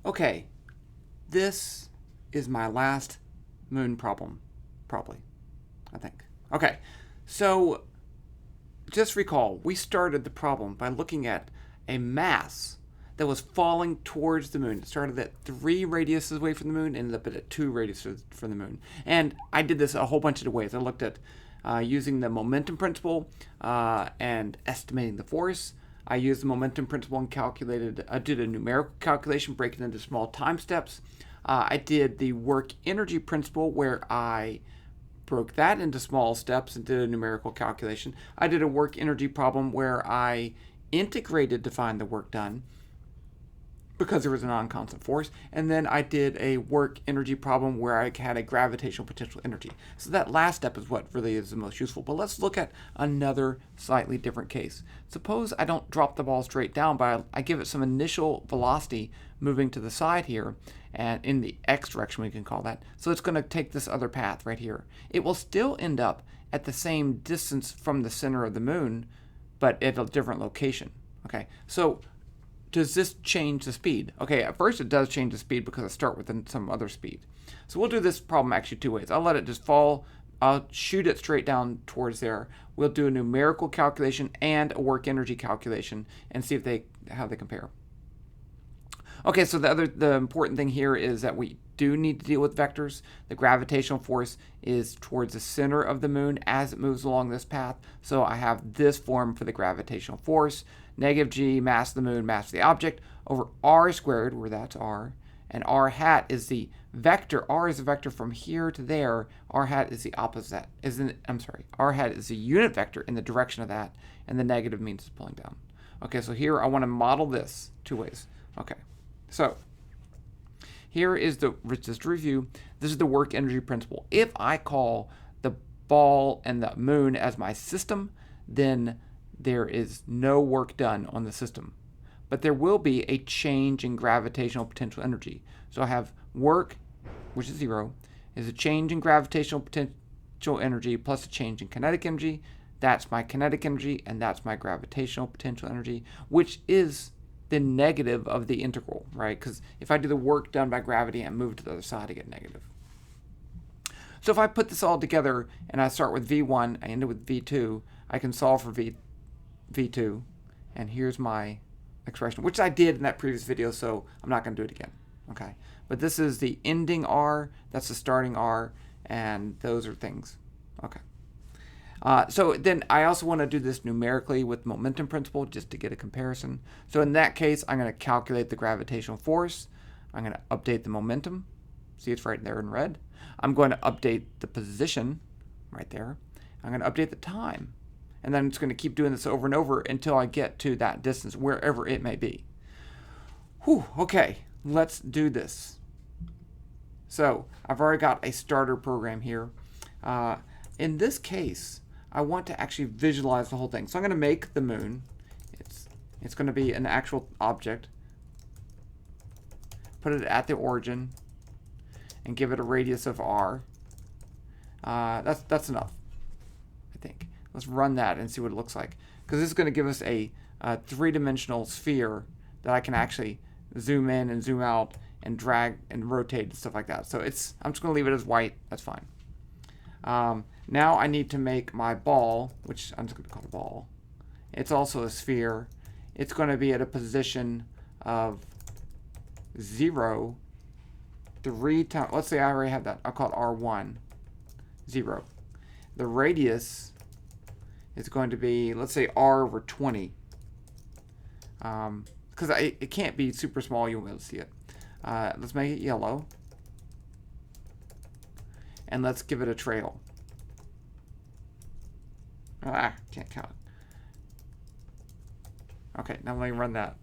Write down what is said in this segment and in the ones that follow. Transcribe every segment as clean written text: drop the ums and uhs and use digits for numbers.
Okay, this is my last moon problem, probably, I think. Okay, so just recall, we started the problem by looking at a mass that was falling towards the moon. It started at 3 radiuses away from the moon and ended up at 2 radiuses from the moon. And I did this a whole bunch of ways. I looked at using the momentum principle and estimating the force. I used the momentum principle and did a numerical calculation, breaking it into small time steps. I did the work energy principle, where I broke that into small steps and did a numerical calculation. I did a work energy problem where I integrated to find the work done because there was a non-constant force, and then I did a work energy problem where I had a gravitational potential energy. So that last step is what really is the most useful. But let's look at another slightly different case. Suppose I don't drop the ball straight down, but I give it some initial velocity moving to the side here, and in the x direction we can call that. So it's going to take this other path right here. It will still end up at the same distance from the center of the moon, but at a different location. Okay, so does this change the speed? Okay, at first it does change the speed because I start with some other speed. So we'll do this problem actually 2 ways. I'll let it just fall. I'll shoot it straight down towards there. We'll do a numerical calculation and a work energy calculation and see how they compare. Okay, so the important thing here is that we do need to deal with vectors. The gravitational force is towards the center of the moon as it moves along this path. So I have this form for the gravitational force: negative g, mass of the moon, mass of the object, over r squared, where that's r, and r hat is the vector. R is a vector from here to there. R hat is the opposite. R hat is the unit vector in the direction of that, and the negative means it's pulling down. Okay, so here I want to model this 2 ways. Okay, so here is just to review, this is the work energy principle. If I call the ball and the moon as my system, then there is no work done on the system. But there will be a change in gravitational potential energy. So I have work, which is 0, is a change in gravitational potential energy plus a change in kinetic energy. That's my kinetic energy, and that's my gravitational potential energy, which is the negative of the integral, right? Because if I do the work done by gravity and move to the other side, I get negative. So if I put this all together and I start with V1, I end it with V2, I can solve for V2, and here's my expression, which I did in that previous video, so I'm not going to do it again. Okay, but this is the ending R, that's the starting R, and those are things. Okay. So then I also want to do this numerically with momentum principle just to get a comparison. So in that case, I'm going to calculate the gravitational force. I'm going to update the momentum. See, it's right there in red. I'm going to update the position right there. I'm going to update the time. And then it's going to keep doing this over and over until I get to that distance, wherever it may be. Whew, okay, let's do this. So I've already got a starter program here. In this case, I want to actually visualize the whole thing. So I'm going to make the moon. It's going to be an actual object. Put it at the origin and give it a radius of r. That's enough, I think. Let's run that and see what it looks like, because this is going to give us a 3-dimensional sphere that I can actually zoom in and zoom out and drag and rotate and stuff like that. So I'm just going to leave it as white. That's fine. Now I need to make my ball, which I'm just going to call a ball. It's also a sphere. It's going to be at a position of 0, 3 times. Let's say I already have that. I'll call it R1, 0. The radius is going to be, let's say, R over 20. Because it can't be super small. You won't be able to see it. Let's make it yellow. And let's give it a trail. Can't count. Okay, now let me run that.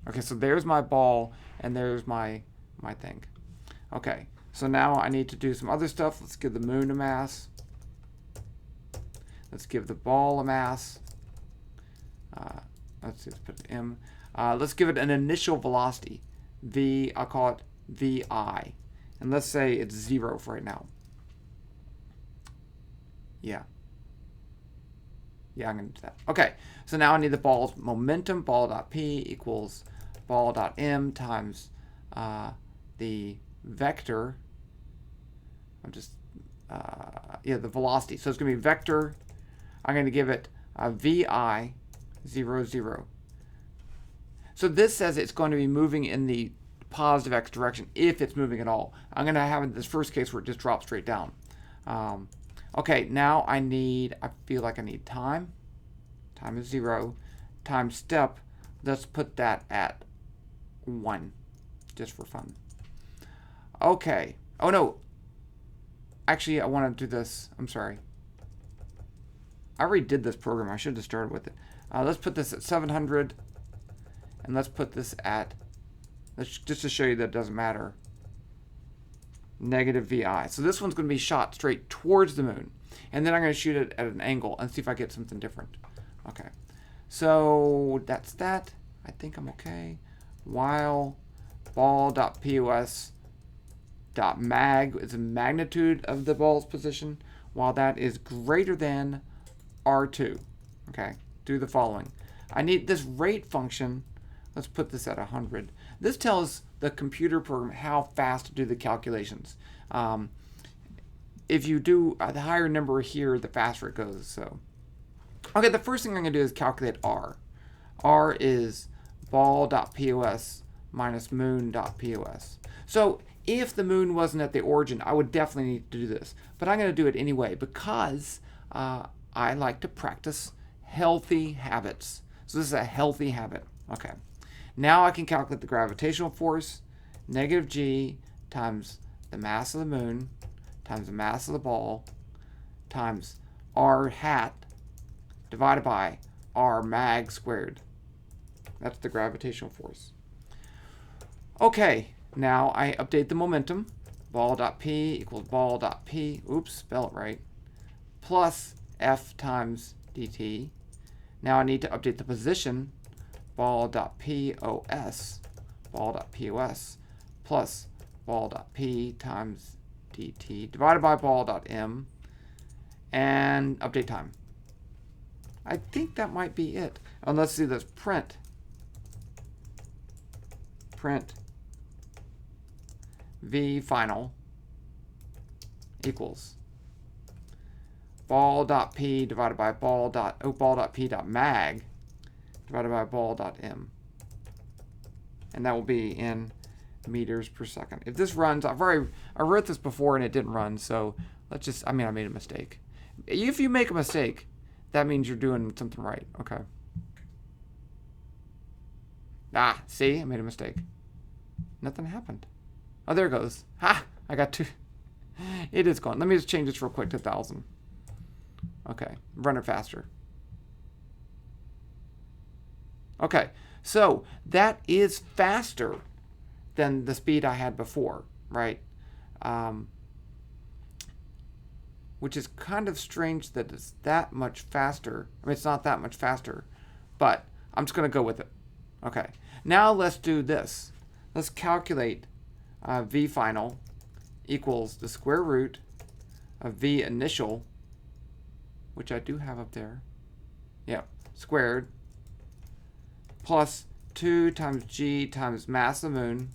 Okay, so there's my ball, and there's my thing. Okay, so now I need to do some other stuff. Let's give the moon a mass. Let's give the ball a mass. Let's put an M. Let's give it an initial velocity. V, I'll call it VI. And let's say it's 0 for right now. Yeah. Yeah, I'm going to do that. Okay, so now I need the ball's momentum. Ball.p equals ball.m times the vector. I'm just, the velocity. So it's going to be vector. I'm going to give it vi 0, 0. So this says it's going to be moving in the positive x direction if it's moving at all. I'm going to have this first case where it just drops straight down. Okay, now I feel like I need time. Time is 0. Time step, let's put that at 1, just for fun. Okay. Oh, no. Actually, I want to do this. I'm sorry. I already did this program. I should have started with it. Let's put this at 700. And let's put this at, just to show you that it doesn't matter, negative VI. So this one's going to be shot straight towards the moon. And then I'm going to shoot it at an angle and see if I get something different. Okay. So that's that. I think I'm okay. While ball.pos.mag is the magnitude of the ball's position, while that is greater than R2. Okay. Do the following. I need this rate function. Let's put this at 100. This tells the computer program how fast to do the calculations. If you do the higher number here, the faster it goes. So, okay, the first thing I'm going to do is calculate R. R is ball.pos minus moon.pos. So if the moon wasn't at the origin, I would definitely need to do this. But I'm going to do it anyway because I like to practice healthy habits. So this is a healthy habit. Okay. Now I can calculate the gravitational force, negative g times the mass of the moon times the mass of the ball times r hat divided by r mag squared. That's the gravitational force. Okay, now I update the momentum. Ball.p equals ball.p, oops, spell it right, plus f times dt. Now I need to update the position. Ball.pos plus ball.p times dt divided by ball.m, and update time. I think that might be it. And let's see this. Print v final equals ball.p divided by ball.p.mag divided by ball.m. And that will be in meters per second. If this runs, I wrote this before and it didn't run, so let's just, I made a mistake. If you make a mistake, that means you're doing something right. Okay. Ah, see, I made a mistake. Nothing happened. Oh, there it goes. Ha! I got two. It is gone. Let me just change this real quick to 1,000. Okay, run it faster. Okay, so that is faster than the speed I had before, right? Which is kind of strange that it's that much faster. I mean, it's not that much faster, but I'm just going to go with it. Okay, now let's do this. Let's calculate v final equals the square root of v initial, which I do have up there. Yeah, squared, plus 2 times g times mass of the moon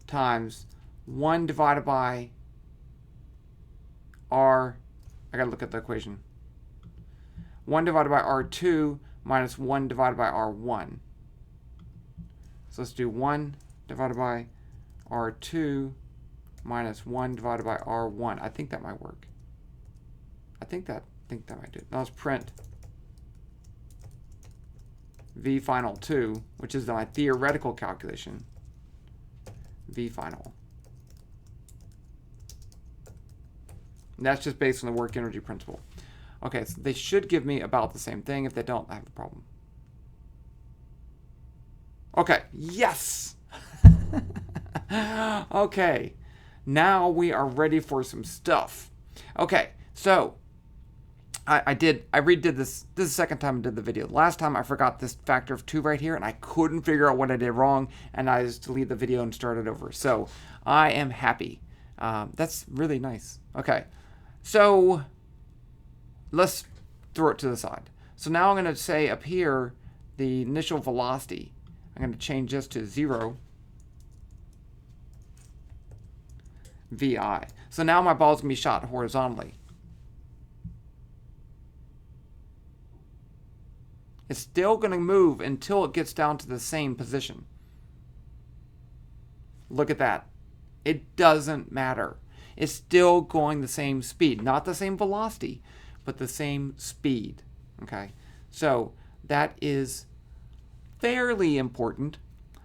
times 1 divided by r. I gotta look at the equation. 1 divided by r2 minus 1 divided by r1. So let's do 1 divided by r2 minus 1 divided by r1. I think that might work. I think that might do it. Now let's print v final 2, which is my theoretical calculation. V final. And that's just based on the work energy principle. Okay, so they should give me about the same thing. If they don't, I have a problem. Okay, yes! Okay, now we are ready for some stuff. Okay, so I redid this. This is the second time I did the video. Last time I forgot this factor of 2 right here, and I couldn't figure out what I did wrong, and I just deleted the video and started over. So I am happy. That's really nice. Okay, so let's throw it to the side. So now I'm going to say up here, the initial velocity, I'm going to change this to 0 VI. So now my ball is going to be shot horizontally. It's still going to move until it gets down to the same position. Look at that. It doesn't matter. It's still going the same speed. Not the same velocity, but the same speed. Okay? So that is fairly important.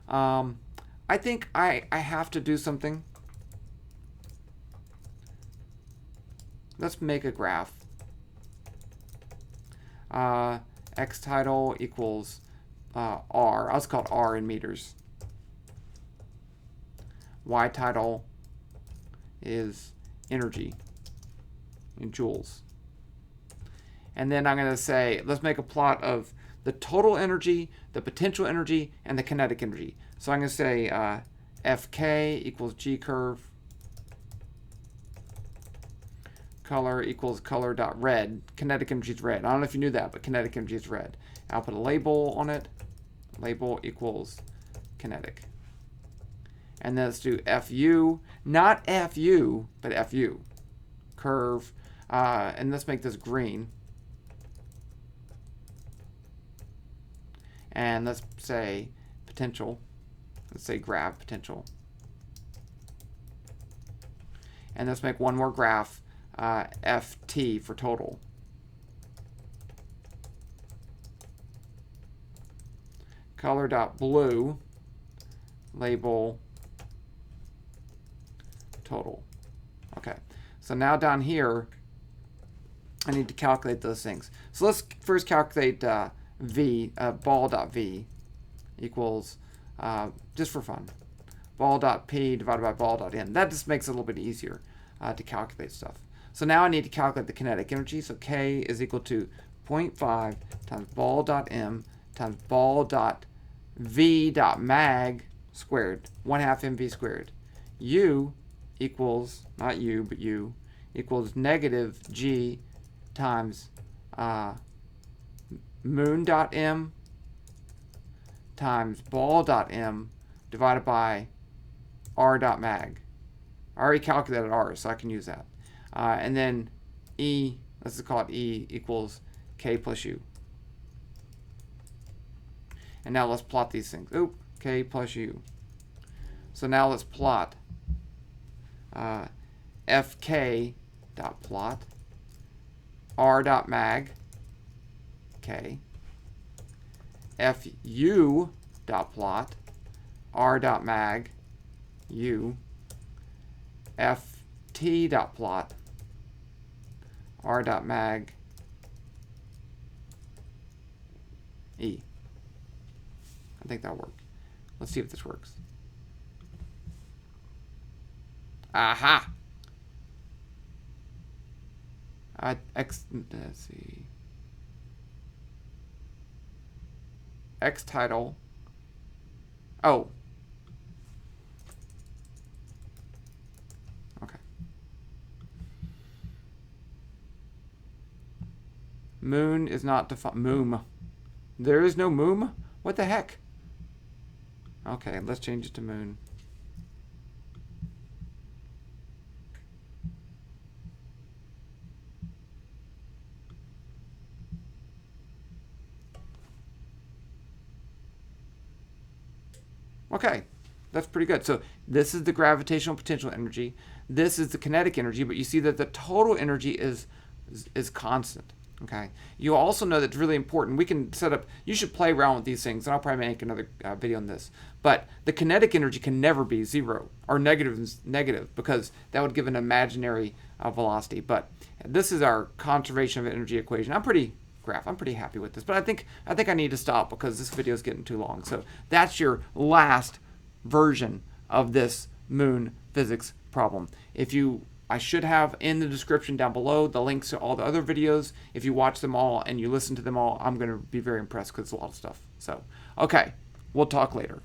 I think I have to do something. Let's make a graph. X tidal equals R. Let's call it R in meters. Y tidal is energy in joules. And then I'm going to say, let's make a plot of the total energy, the potential energy, and the kinetic energy. So I'm going to say Fk equals G curve. Color equals color dot red. Kinetic energy is red. I don't know if you knew that, but kinetic energy is red. I'll put a label on it. Label equals kinetic. And then let's do FU, not FU, but FU. Curve. And let's make this green. And let's say potential. Let's say grav potential. And let's make one more graph. FT for total. Color dot blue. Label total. Okay. So now down here, I need to calculate those things. So let's first calculate ball.v equals, just for fun, ball.p divided by ball.n. That just makes it a little bit easier to calculate stuff. So now I need to calculate the kinetic energy. So K is equal to 0.5 times ball.m times ball.v.mag squared, 1/2 mv squared. U equals, not U, but U, equals negative G times moon.m times ball.m divided by r.mag. I already calculated r, so I can use that. And then E, let's just call it E, equals K plus U. And now let's plot these things. Oop, K plus U. So now let's plot Fk dot plot r dot mag K, Fu dot plot r dot mag U, Ft dot plot r dot mag E. I think that'll work. Let's see if this works. Aha! Let's see. X title. Oh. Okay. Moon is not defined. Moom. There is no moom? What the heck? Okay, let's change it to moon. Okay, that's pretty good. So this is the gravitational potential energy. This is the kinetic energy, but you see that the total energy is constant. Okay. You also know that's really important. We can set up, you should play around with these things, and I'll probably make another video on this. But the kinetic energy can never be zero or negative because that would give an imaginary velocity. But this is our conservation of energy equation. I'm pretty happy with this, but I think I need to stop because this video is getting too long. So that's your last version of this moon physics problem. I should have in the description down below the links to all the other videos. If you watch them all and you listen to them all, I'm going to be very impressed because it's a lot of stuff. So, okay, we'll talk later.